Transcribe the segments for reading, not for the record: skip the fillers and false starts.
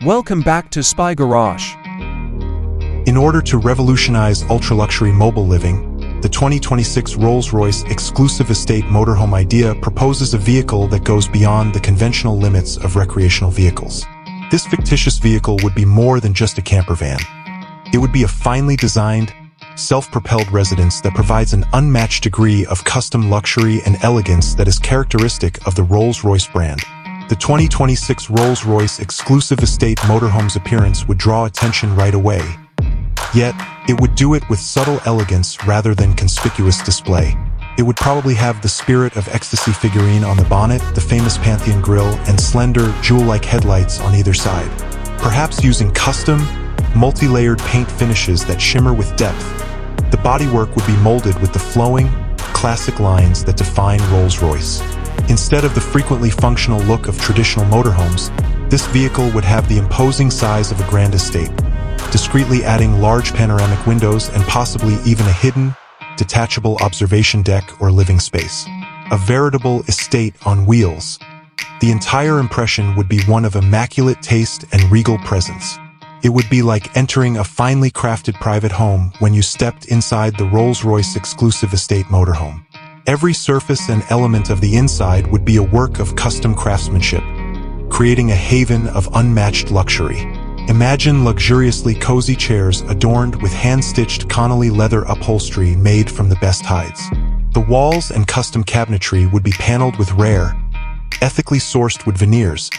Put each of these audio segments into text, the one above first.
Welcome back to Spy Garage. In order to revolutionize ultra-luxury mobile living, the 2026 Rolls-Royce exclusive estate motorhome idea proposes a vehicle that goes beyond the conventional limits of recreational vehicles. This fictitious vehicle would be more than just a camper van. It would be a finely designed, self-propelled residence that provides an unmatched degree of custom luxury and elegance that is characteristic of the Rolls-Royce brand. The 2026 Rolls-Royce exclusive estate motorhome's appearance would draw attention right away. Yet, it would do it with subtle elegance rather than conspicuous display. It would probably have the Spirit of Ecstasy figurine on the bonnet, the famous Pantheon grille, and slender, jewel-like headlights on either side. Perhaps using custom, multi-layered paint finishes that shimmer with depth, the bodywork would be molded with the flowing, classic lines that define Rolls-Royce. Instead of the frequently functional look of traditional motorhomes, this vehicle would have the imposing size of a grand estate, discreetly adding large panoramic windows and possibly even a hidden, detachable observation deck or living space. A veritable estate on wheels. The entire impression would be one of immaculate taste and regal presence. It would be like entering a finely crafted private home when you stepped inside the Rolls-Royce exclusive estate motorhome. Every surface and element of the inside would be a work of custom craftsmanship, creating a haven of unmatched luxury. Imagine luxuriously cozy chairs adorned with hand-stitched Connolly leather upholstery made from the best hides. The walls and custom cabinetry would be paneled with rare, ethically sourced wood veneers,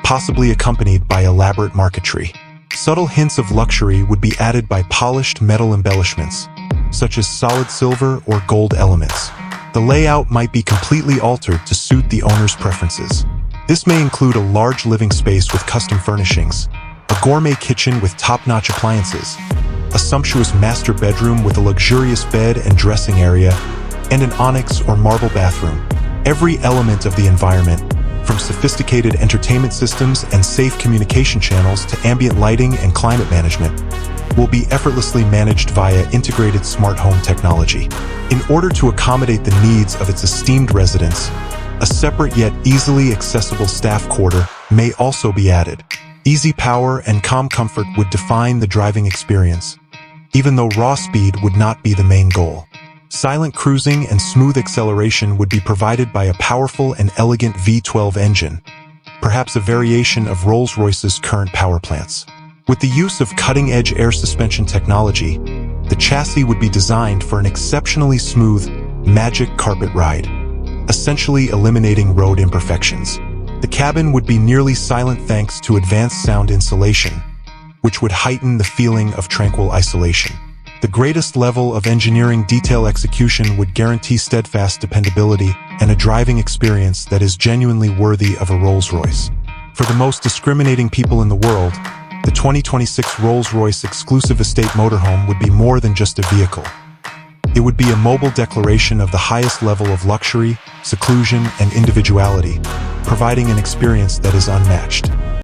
possibly accompanied by elaborate marquetry. Subtle hints of luxury would be added by polished metal embellishments, such as solid silver or gold elements. The layout might be completely altered to suit the owner's preferences. This may include a large living space with custom furnishings, a gourmet kitchen with top-notch appliances, a sumptuous master bedroom with a luxurious bed and dressing area, and an onyx or marble bathroom. Every element of the environment, from sophisticated entertainment systems and safe communication channels to ambient lighting and climate management, will be effortlessly managed via integrated smart home technology. In order to accommodate the needs of its esteemed residents, a separate yet easily accessible staff quarter may also be added. Easy power and calm comfort would define the driving experience, even though raw speed would not be the main goal. Silent cruising and smooth acceleration would be provided by a powerful and elegant V12 engine, perhaps a variation of Rolls-Royce's current power plants. With the use of cutting-edge air suspension technology, the chassis would be designed for an exceptionally smooth, magic carpet ride, essentially eliminating road imperfections. The cabin would be nearly silent thanks to advanced sound insulation, which would heighten the feeling of tranquil isolation. The greatest level of engineering detail execution would guarantee steadfast dependability and a driving experience that is genuinely worthy of a Rolls-Royce. For the most discriminating people in the world, the 2026 Rolls-Royce exclusive estate motorhome would be more than just a vehicle. It would be a mobile declaration of the highest level of luxury, seclusion, and individuality, providing an experience that is unmatched.